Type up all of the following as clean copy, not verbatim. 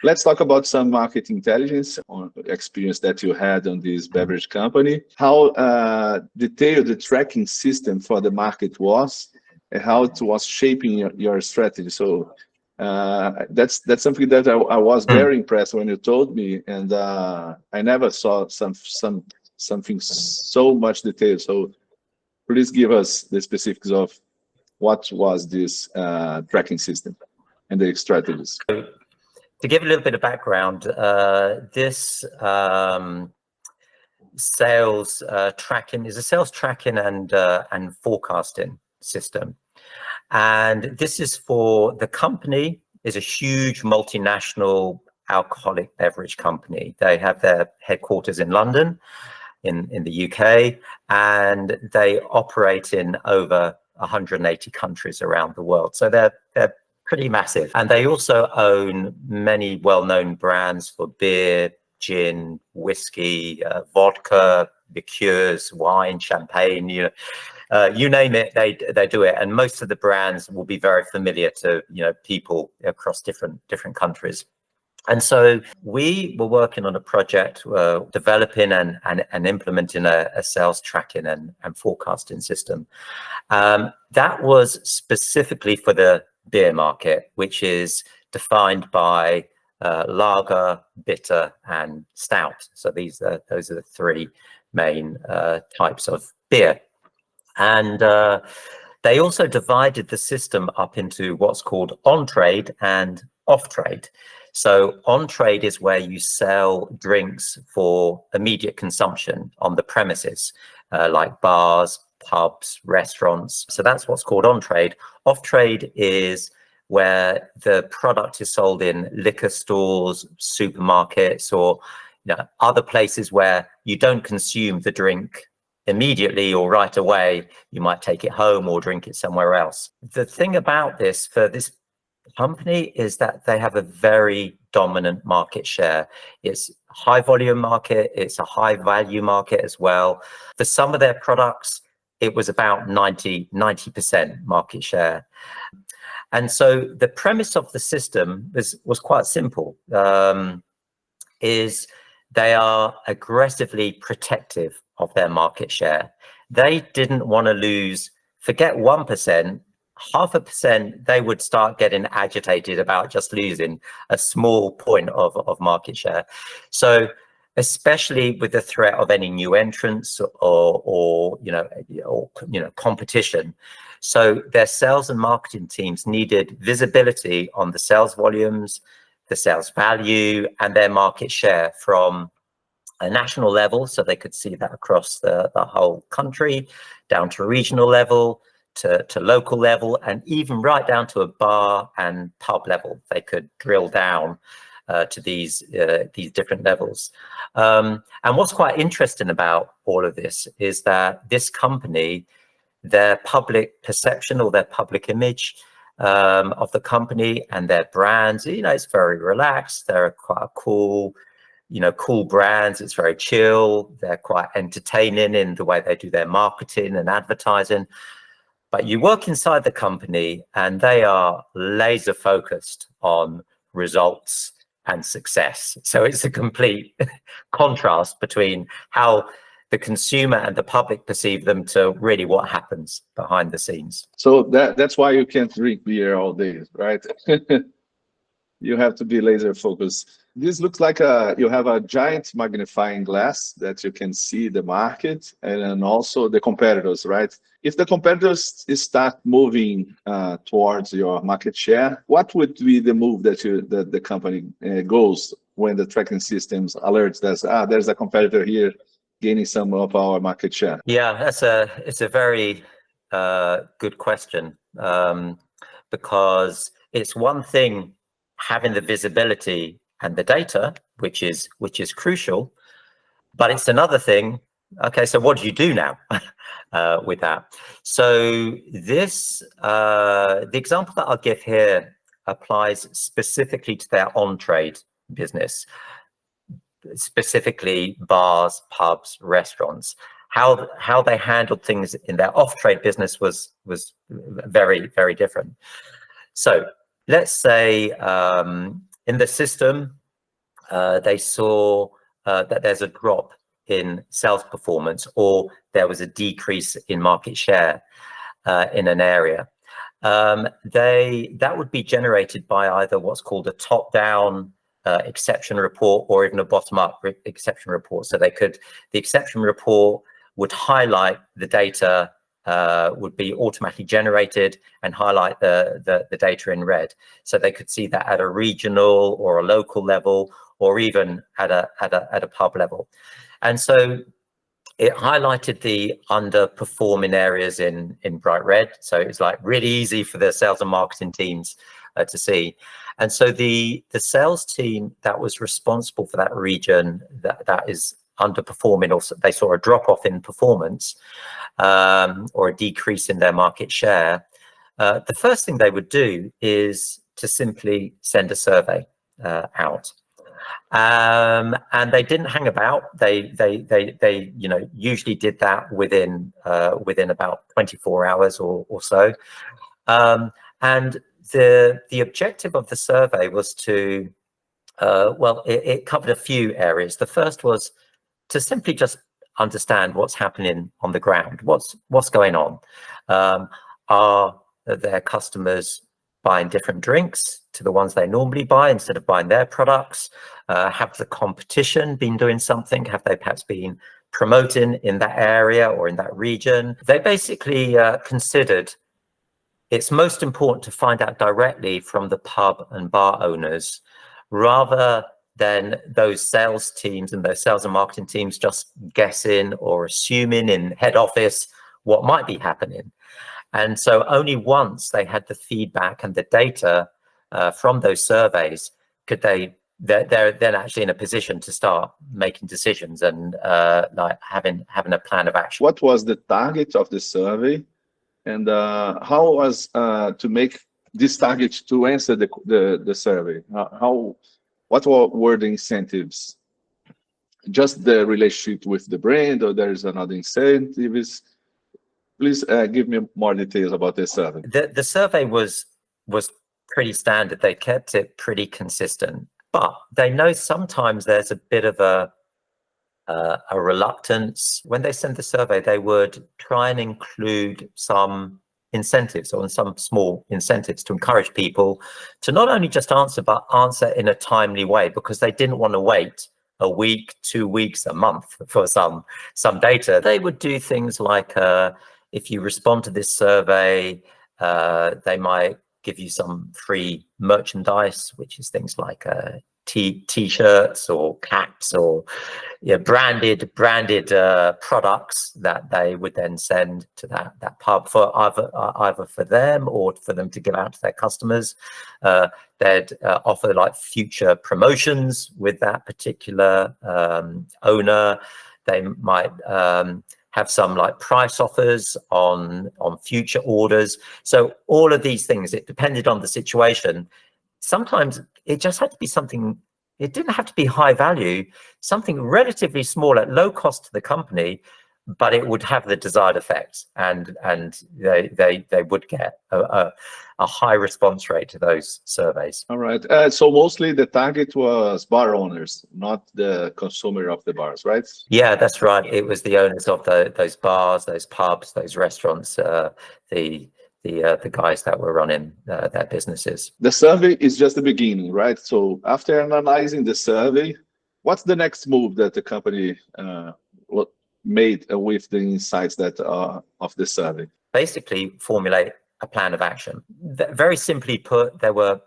Let's talk about some market intelligence on experience that you had on this beverage company. How detailed the tracking system for the market was, and how it was shaping your strategy. So that's something that I was very impressed when you told me, and I never saw something so much detail. So please give us the specifics of what was this tracking system and the strategies. To give a little bit of background, this sales tracking is a sales tracking and forecasting system, and this is for the company is a huge multinational alcoholic beverage company. They have their headquarters in London, in the UK, and they operate in over 180 countries around the world. So they're pretty massive, and they also own many well-known brands for beer, gin, whiskey, vodka, liqueurs, wine, champagne. You name it, they do it, and most of the brands will be very familiar to people across different countries. And so we were working on a project, developing and implementing a sales tracking and forecasting system that was specifically for the beer market, which is defined by lager, bitter, and stout. So those are the three main types of beer. And they also divided the system up into what's called on-trade and off-trade. So on-trade is where you sell drinks for immediate consumption on the premises, like bars, pubs, restaurants. So that's what's called on-trade. Off-trade is where the product is sold in liquor stores, supermarkets, or other places where you don't consume the drink immediately or right away. You might take it home or drink it somewhere else. The thing about this, for this company, is that they have a very dominant market share. It's a high volume market, it's a high value market as well. For some of their products, it was about 90% market share. And so the premise of the system was quite simple, is they are aggressively protective of their market share. They didn't want to lose, forget 1%, 0.5%, they would start getting agitated about just losing a small point of market share. So especially with the threat of any new entrants or competition. So their sales and marketing teams needed visibility on the sales volumes, the sales value, and their market share from a national level, so they could see that across the whole country, down to regional level, to local level, and even right down to a bar and pub level. They could drill down to these different levels. And what's quite interesting about all of this is that this company, their public perception or their public image of the company and their brands, it's very relaxed. They're quite a cool brands. It's very chill. They're quite entertaining in the way they do their marketing and advertising. But you work inside the company and they are laser focused on results and success. So it's a complete contrast between how the consumer and the public perceive them to really what happens behind the scenes. So that's why you can't drink beer all day, right? You have to be laser focused. This looks like you have a giant magnifying glass that you can see the market and then also the competitors, right? If the competitors start moving towards your market share, what would be the move that the company goes when the tracking systems alerts that there's a competitor here gaining some of our market share? Yeah, it's a very good question, because it's one thing having the visibility and the data, which is crucial, but it's another thing. Okay, so what do you do now with that? So this, the example that I'll give here applies specifically to their on-trade business, specifically bars, pubs, restaurants. How they handled things in their off-trade business was very, very different. So let's say in the system, they saw that there's a drop in sales performance, or there was a decrease in market share in an area. That would be generated by either what's called a top-down exception report, or even a bottom-up exception report. So the exception report would highlight the data, would be automatically generated and highlight the data in red. So they could see that at a regional or a local level, or even at a pub level. And so it highlighted the underperforming areas in bright red. So it was like really easy for the sales and marketing teams to see. And so the sales team that was responsible for that region that is underperforming, or they saw a drop off in performance, or a decrease in their market share, the first thing they would do is to simply send a survey out. And they didn't hang about. They usually did that within about 24 hours or so. And the objective of the survey was to it covered a few areas. The first was to simply just understand what's happening on the ground. What's going on? Are their customers buying different drinks to the ones they normally buy instead of buying their products? Have the competition been doing something? Have they perhaps been promoting in that area or in that region? They basically considered it's most important to find out directly from the pub and bar owners, rather than those sales teams and those sales and marketing teams just guessing or assuming in head office what might be happening. And so only once they had the feedback and the data from those surveys could they're then actually in a position to start making decisions and like having a plan of action. What was the target of the survey, and how was to make this target to answer the survey? What were the incentives? Just the relationship with the brand, or there's another incentives? Please give me more details about this survey. The survey was pretty standard. They kept it pretty consistent, but they know sometimes there's a bit of a reluctance. When they send the survey, they would try and include some incentives, or some small incentives, to encourage people to not only just answer, but answer in a timely way, because they didn't want to wait a week, 2 weeks, a month for some data. They would do things like, if you respond to this survey, they might give you some free merchandise, which is things like t-shirts or caps, or branded products that they would then send to that pub for either for them or for them to give out to their customers. They'd offer like future promotions with that particular owner. They might have some like price offers on future orders. So all of these things, it depended on the situation. Sometimes it just had to be something, it didn't have to be high value, something relatively small at low cost to the company, but it would have the desired effects, and they would get a high response rate to those surveys. All right. So mostly the target was bar owners, not the consumer of the bars, right? Yeah, that's right. It was the owners of those bars, those pubs, those restaurants, the guys that were running their businesses. The survey is just the beginning, right? So after analyzing the survey, what's the next move that the company made with the insights that of the survey? Basically, formulate a plan of action. Very simply put, there were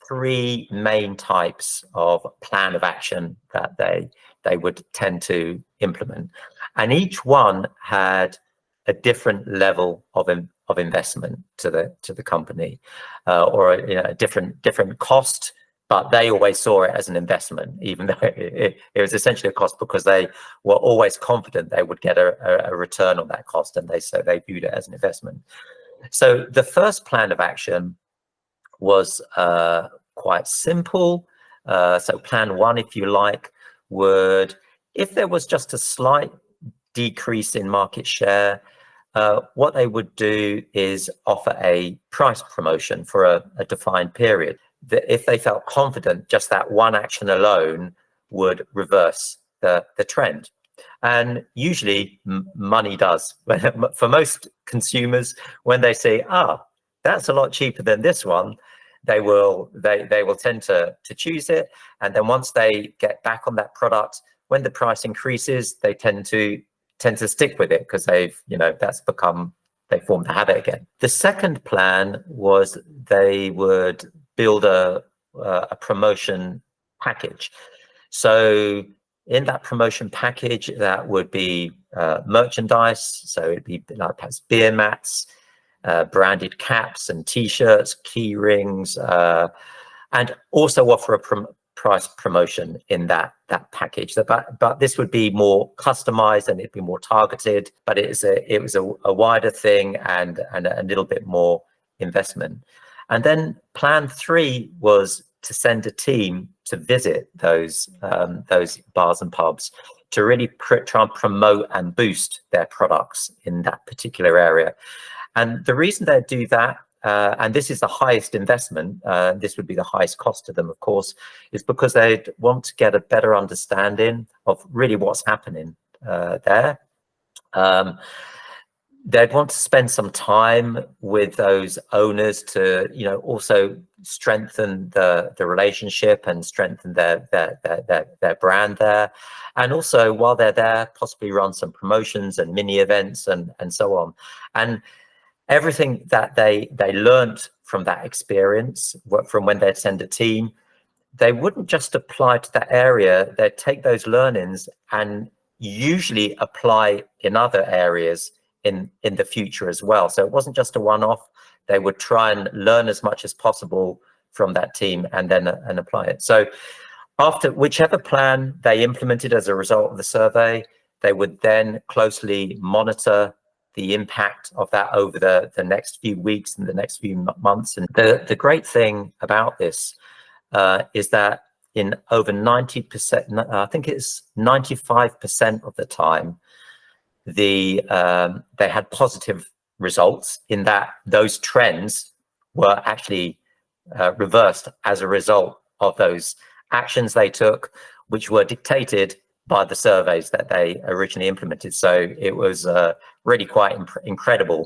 3 main types of plan of action that they would tend to implement, and each one had a different level of investment to the company, or a different cost. But they always saw it as an investment, even though it was essentially a cost, because they were always confident they would get a return on that cost, and so they viewed it as an investment. So the first plan of action was quite simple. So plan 1, if you like, would, if there was just a slight decrease in market share, what they would do is offer a price promotion for a defined period. if they felt confident, just that one action alone would reverse the trend. And usually money does. For most consumers, when they say, that's a lot cheaper than this one, they will tend to choose it. And then once they get back on that product, when the price increases, they tend to stick with it, because they formed the habit again. The second plan was they would build a promotion package. So in that promotion package, that would be merchandise. So it'd be like perhaps beer mats, branded caps and T-shirts, key rings, and also offer a price promotion in that package. But this would be more customized and it'd be more targeted. But it was a wider thing and a little bit more investment. And then plan 3 was to send a team to visit those bars and pubs to really try and promote and boost their products in that particular area. And the reason they do that, and this is the highest investment, this would be the highest cost to them, of course, is because they'd want to get a better understanding of really what's happening there. They'd want to spend some time with those owners to, also strengthen the relationship and strengthen their brand there. And also, while they're there, possibly run some promotions and mini events and so on. And everything that they learned from that experience, from when they'd send a team, they wouldn't just apply to that area. They'd take those learnings and usually apply in other areas in the future as well. So it wasn't just a one-off. They would try and learn as much as possible from that team and then apply it. So after whichever plan they implemented as a result of the survey, they would then closely monitor the impact of that over the next few weeks and the next few months. And the great thing about this is that in over 90%, I think it's 95% of the time, they had positive results, in that those trends were actually reversed as a result of those actions they took, which were dictated by the surveys that they originally implemented. So it was really quite incredible